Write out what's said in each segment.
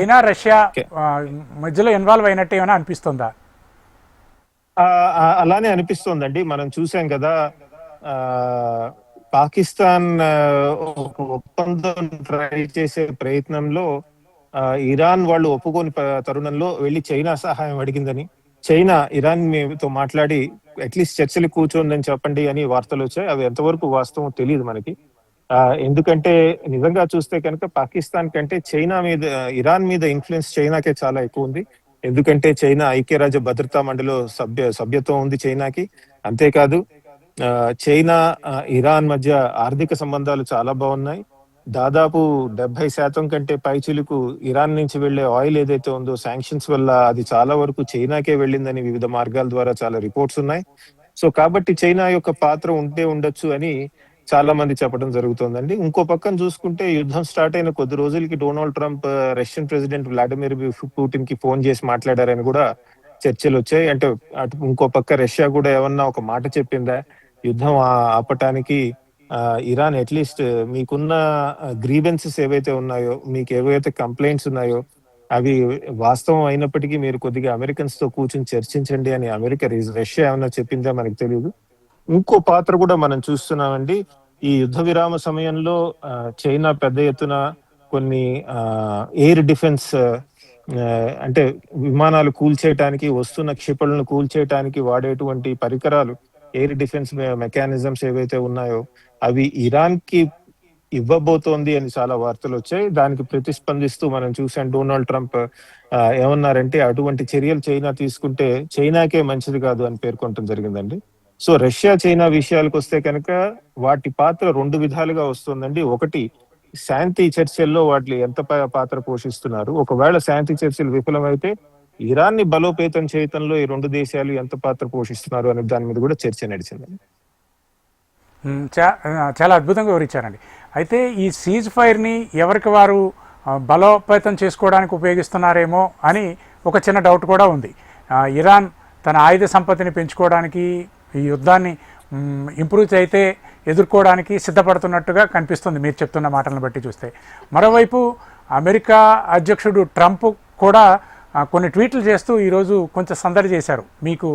China Russia okay. మధ్యలో involve అయినట్టు ఏమైనా అనిపిస్తుందా? అలానే అనిపిస్తోందండి. మనం చూసాం కదా. పాకిస్తాన్ ఒక ఒప్పందం ట్రై చేసే ప్రయత్నంలో ఇరాన్ వాళ్ళు ఒప్పుకోని తరుణంలో వెళ్ళి చైనా సహాయం అడిగిందని, చైనా ఇరాన్ తో మాట్లాడి అట్లీస్ట్ చర్చలు కూర్చోందని చెప్పండి అని వార్తలు వచ్చాయి. అవి ఎంతవరకు వాస్తవం తెలియదు మనకి. ఎందుకంటే నిజంగా చూస్తే కనుక పాకిస్తాన్ కంటే చైనా మీద, ఇరాన్ మీద ఇన్ఫ్లుయెన్స్ చైనాకే చాలా ఎక్కువ ఉంది. ఎందుకంటే చైనా ఐక్యరాజ్య భద్రతా మండలిలో సభ్యత్వం ఉంది చైనాకి. అంతేకాదు చైనా ఇరాన్ మధ్య ఆర్థిక సంబంధాలు చాలా బాగున్నాయి. దాదాపు 70% కంటే పైచిలుకు ఇరాన్ నుంచి వెళ్లే ఆయిల్ ఏదైతే ఉందో శాంక్షన్స్ వల్ల అది చాలా వరకు చైనాకే వెళ్ళిందని వివిధ మార్గాల ద్వారా చాలా రిపోర్ట్స్ ఉన్నాయి. సో కాబట్టి చైనా యొక్క పాత్ర ఉంటే ఉండొచ్చు అని చాలా మంది చెప్పడం జరుగుతోందండి. ఇంకో పక్కన చూసుకుంటే యుద్ధం స్టార్ట్ అయిన కొద్ది రోజులకి Donald Trump Russian president Vladimir Putin కి ఫోన్ చేసి మాట్లాడారని కూడా చర్చలు వచ్చాయి. అంటే అటు ఇంకో పక్క రష్యా కూడా ఏమన్నా ఒక మాట చెప్పిందా యుద్ధం ఆపటానికి? ఇరాన్ అట్లీస్ట్ మీకున్న గ్రీవెన్సెస్ ఏవైతే ఉన్నాయో, మీకు ఏవైతే కంప్లైంట్స్ ఉన్నాయో అవి వాస్తవం అయినప్పటికీ మీరు కొద్దిగా అమెరికన్స్ తో కూర్చొని చర్చించండి అని రష్యా ఏమన్నా చెప్పిందా మనకు తెలియదు. ఇంకో పాత్ర కూడా మనం చూస్తున్నామండి. ఈ యుద్ధ విరామ సమయంలో చైనా పెద్ద ఎత్తున కొన్ని ఎయిర్ డిఫెన్స్, అంటే విమానాలు కూల్చేయటానికి, వస్తున్న క్షిపణులను కూల్చేయటానికి వాడేటువంటి పరికరాలు, ఎయిర్ డిఫెన్స్ మెకానిజమ్స్ ఏవైతే ఉన్నాయో అవి ఇరాన్ కి ఇవ్వబోతోంది అని చాలా వార్తలు వచ్చాయి. దానికి ప్రతిస్పందిస్తూ మనం చూసాం డొనాల్డ్ ట్రంప్ ఏమన్నారంటే అటువంటి చర్యలు చైనా తీసుకుంటే చైనాకే మంచిది కాదు అని పేర్కొనడం జరిగిందండి. సో రష్యా చైనా విషయాలకు వస్తే కనుక వాటి పాత్ర రెండు విధాలుగా వస్తుందండి. ఒకటి, శాంతి చర్చల్లో వాటి ఎంత పాత్ర పోషిస్తున్నారు, ఒకవేళ శాంతి చర్చలు విఫలమైతే ఇరాన్ ని బలోపేతం చేయటంలో ఈ రెండు దేశాలు ఎంత పాత్ర పోషిస్తున్నారు అనే దాని మీద కూడా చర్చ నడిచిందండి. చాలా అద్భుతంగా వివరించారండి. అయితే ఈ సీజ్ ఫైర్ని ఎవరికి వారు బలోపేతం చేసుకోవడానికి ఉపయోగిస్తున్నారేమో అని ఒక చిన్న డౌట్ కూడా ఉంది. ఇరాన్ తన ఆయుధ సంపత్తిని పెంచుకోవడానికి, ఈ యుద్ధాన్ని ఇంప్రూవ్ అయితే ఎదుర్కోవడానికి సిద్ధపడుతున్నట్టుగా కనిపిస్తుంది మీరు చెప్తున్న మాటలను బట్టి చూస్తే. మరోవైపు అమెరికా అధ్యక్షుడు ట్రంప్ కూడా కొన్ని ట్వీట్లు చేస్తూ ఈరోజు కొంచెం సందడి చేశారు. మీకు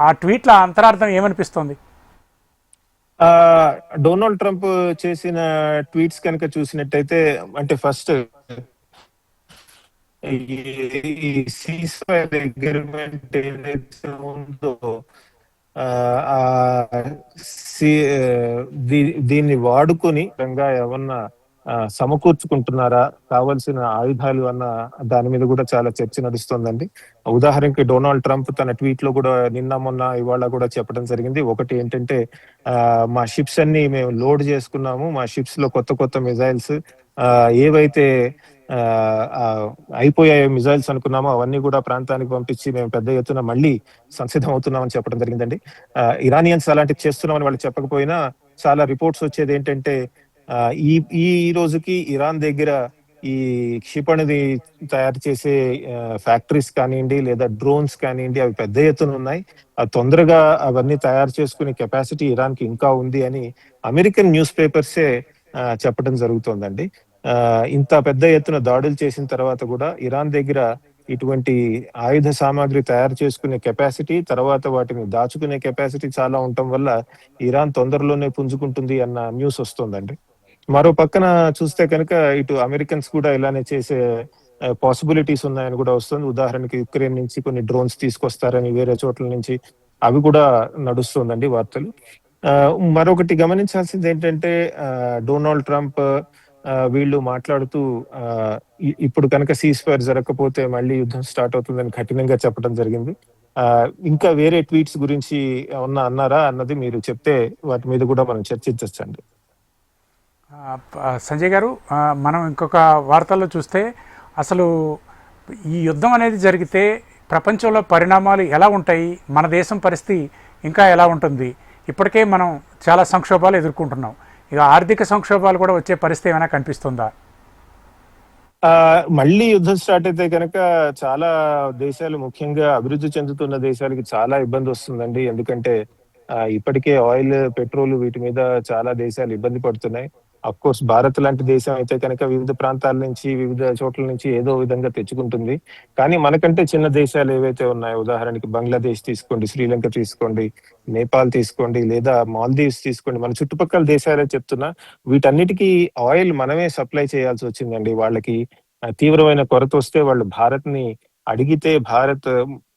ఆ ట్వీట్ల అంతరార్థం ఏమనిపిస్తుంది? డొనాల్డ్ ట్రంప్ చేసిన ట్వీట్స్ కనుక చూసినట్టయితే, అంటే ఫస్ట్ ఈ సీజ్ ఫైర్ అగ్రిమెంట్ ఏదైతే ఉందో దీన్ని వాడుకొని ఏమన్నా సమకూర్చుకుంటున్నారా, కావలసిన ఆయుధాలు అన్న దాని మీద కూడా చాలా చర్చ నడుస్తోందండి. ఉదాహరణకి డొనాల్డ్ ట్రంప్ తన ట్వీట్ లో కూడా నిన్న మొన్న ఇవాళ కూడా చెప్పడం జరిగింది. ఒకటి ఏంటంటే మా షిప్స్ అన్ని మేము లోడ్ చేసుకున్నాము, మా షిప్స్ లో కొత్త కొత్త మిజైల్స్ ఏవైతే అయిపోయాయో మిజైల్స్ అనుకున్నామో అవన్నీ కూడా ప్రాంతానికి పంపించి మేము పెద్ద ఎత్తున మళ్ళీ సంసిద్ధం అవుతున్నామని చెప్పడం జరిగిందండి. ఇరానియన్స్ అలాంటివి చేస్తున్నామని వాళ్ళు చెప్పకపోయినా చాలా రిపోర్ట్స్ వచ్చేది ఏంటంటే ఈ ఈ రోజుకి ఇరాన్ దగ్గర ఈ క్షిపణిది తయారు చేసే ఫ్యాక్టరీస్ కానివ్వండి లేదా డ్రోన్స్ కానివ్వండి అవి పెద్ద ఎత్తున ఉన్నాయి. తొందరగా అవన్నీ తయారు చేసుకునే కెపాసిటీ ఇరాన్ కి ఇంకా ఉంది అని అమెరికన్ న్యూస్ పేపర్సే చెప్పడం జరుగుతోందండి. ఇంత పెద్ద ఎత్తున దాడులు చేసిన తర్వాత కూడా ఇరాన్ దగ్గర ఇటువంటి ఆయుధ సామాగ్రి తయారు చేసుకునే కెపాసిటీ, తర్వాత వాటిని దాచుకునే కెపాసిటీ చాలా ఉండటం వల్ల ఇరాన్ తొందరలోనే పుంజుకుంటుంది అన్న న్యూస్ వస్తుందండి. మరో పక్కన చూస్తే కనుక ఇటు అమెరికన్స్ కూడా ఇలానే చేసే పాసిబిలిటీస్ ఉన్నాయని కూడా వస్తుంది. ఉదాహరణకి యుక్రెయిన్ నుంచి కొన్ని డ్రోన్స్ తీసుకొస్తారని వేరే చోట్ల నుంచి అవి కూడా నడుస్తుందండి వార్తలు. మరొకటి గమనించాల్సింది ఏంటంటే డొనాల్డ్ ట్రంప్ వీళ్ళు మాట్లాడుతూ ఇప్పుడు కనుక సీజ్ ఫైర్ జరగకపోతే మళ్ళీ యుద్ధం స్టార్ట్ అవుతుందని కఠినంగా చెప్పడం జరిగింది. ఇంకా వేరే ట్వీట్స్ గురించి అన్నారా అన్నది మీరు చెప్తే వాటి మీద కూడా మనం చర్చించవచ్చండి. సంజయ్ గారు, మనం ఇంకొక వార్తల్లో చూస్తే అసలు ఈ యుద్ధం అనేది జరిగితే ప్రపంచంలో పరిణామాలు ఎలా ఉంటాయి, మన దేశం పరిస్థితి ఇంకా ఎలా ఉంటుంది? ఇప్పటికే మనం చాలా సంక్షోభాలు ఎదుర్కొంటున్నాం. ఇక ఆర్థిక సంక్షోభాలు కూడా వచ్చే పరిస్థితి ఏమైనా కనిపిస్తుందా? మళ్ళీ యుద్ధం స్టార్ట్ అయితే కనుక చాలా దేశాలు, ముఖ్యంగా అభివృద్ధి చెందుతున్న దేశాలకి చాలా ఇబ్బంది వస్తుందండి. ఎందుకంటే ఇప్పటికే ఆయిల్, పెట్రోల్ వీటి మీద చాలా దేశాలు ఇబ్బంది పడుతున్నాయి. అఫ్ కోర్స్ భారత్ లాంటి దేశం అయితే కనుక వివిధ ప్రాంతాల నుంచి, వివిధ చోట్ల నుంచి ఏదో విధంగా తెచ్చుకుంటుంది. కానీ మనకంటే చిన్న దేశాలు ఏవైతే ఉన్నాయో, ఉదాహరణకి బంగ్లాదేశ్ తీసుకోండి, శ్రీలంక తీసుకోండి, నేపాల్ తీసుకోండి, లేదా మాల్దీవ్స్ తీసుకోండి. మన చుట్టుపక్కల దేశాలే చెప్తున్నా. వీటన్నిటికీ ఆయిల్ మనమే సప్లై చేయాల్సి వచ్చిందండి. వాళ్ళకి తీవ్రమైన కొరతొస్తే వాళ్ళు భారత్‌ని అడిగితే భారత్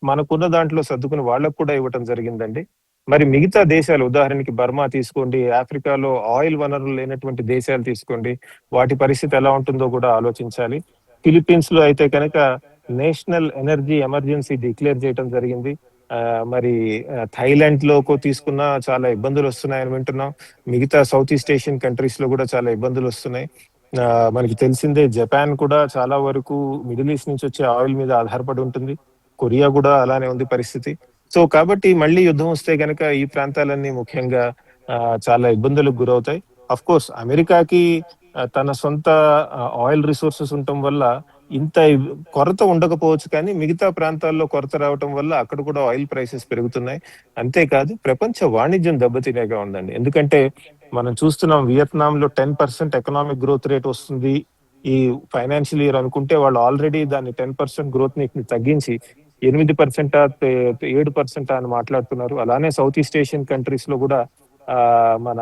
మనకున్న దాంట్లో సర్దుకుని వాళ్ళకి కూడా ఇవ్వటం జరిగిందండి. మరి మిగతా దేశాలు ఉదాహరణకి బర్మా తీసుకోండి, ఆఫ్రికాలో ఆయిల్ వనరులు లేనటువంటి దేశాలు తీసుకోండి. వాటి పరిస్థితి ఎలా ఉంటుందో కూడా ఆలోచించాలి. ఫిలిప్పీన్స్‌లో అయితే కనుక నేషనల్ ఎనర్జీ ఎమర్జెన్సీ డిక్లేర్ చేయటం జరిగింది. మరి థాయిలాండ్‌లోకి తీసుకున్నా చాలా ఇబ్బందులొస్తున్నాయని వింటున్నాం. మిగతా సౌత్ ఈస్ట్ ఏషియన్ కంట్రీస్‌లో కూడా చాలా ఇబ్బందులొస్తున్నాయి. మనకి తెలిసిందే జపాన్ కూడా చాలా వరకు మిడిల్ ఈస్ట్ నుంచి వచ్చే ఆయిల్ మీద ఆధారపడి ఉంటుంది. కొరియా కూడా అలానే ఉంది పరిస్థితి. సో కాబట్టి మళ్ళీ యుద్ధం వస్తే గనక ఈ ప్రాంతాలన్నీ ముఖ్యంగా చాలా ఇబ్బందులకు గురవుతాయి. అఫ్‌కోర్స్ అమెరికాకి తన సొంత ఆయిల్ రిసోర్సెస్ ఉండటం వల్ల ఇంత కొరత ఉండకపోవచ్చు కానీ, మిగతా ప్రాంతాల్లో కొరత రావటం వల్ల అక్కడ కూడా ఆయిల్ ప్రైసెస్ పెరుగుతున్నాయి. అంతేకాదు ప్రపంచ వాణిజ్యం దెబ్బతినేగా ఉందండి. ఎందుకంటే మనం చూస్తున్నాం వియత్నాంలో 10% ఎకనామిక్ గ్రోత్ రేట్ వస్తుంది. ఈ ఫైనాన్షియల్ ఇయర్ అనుకుంటే వాళ్ళు ఆల్రెడీ దాన్ని 10% గ్రోత్‌ని తగ్గించి 8% 7% అని మాట్లాడుతున్నారు. అలానే సౌత్ ఈస్ట్ ఏషియన్ కంట్రీస్ లో కూడా మన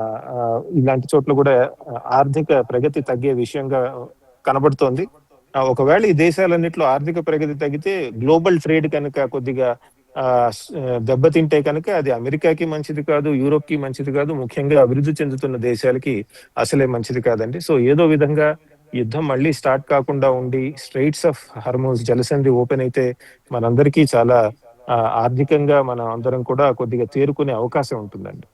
ఇలాంటి చోట్ల కూడా ఆర్థిక ప్రగతి తగ్గే విషయంగా కనబడుతోంది. ఒకవేళ ఈ దేశాలన్నిట్లో ఆర్థిక ప్రగతి తగ్గితే గ్లోబల్ ట్రేడ్ కనుక కొద్దిగా దెబ్బతింటే కనుక అది అమెరికాకి మంచిది కాదు, యూరోప్ కి మంచిది కాదు, ముఖ్యంగా అభివృద్ధి చెందుతున్న దేశాలకి అసలే మంచిది కాదండి. సో ఏదో విధంగా యుద్ధం మళ్ళీ స్టార్ట్ కాకుండా ఉండి స్ట్రెయిట్స్ ఆఫ్ హార్మోజ్ జలసంధి ఓపెన్ అయితే మనందరికీ చాలా ఆర్థికంగా మనం అందరం కూడా కొద్దిగా తేరుకునే అవకాశం ఉంటుందండి.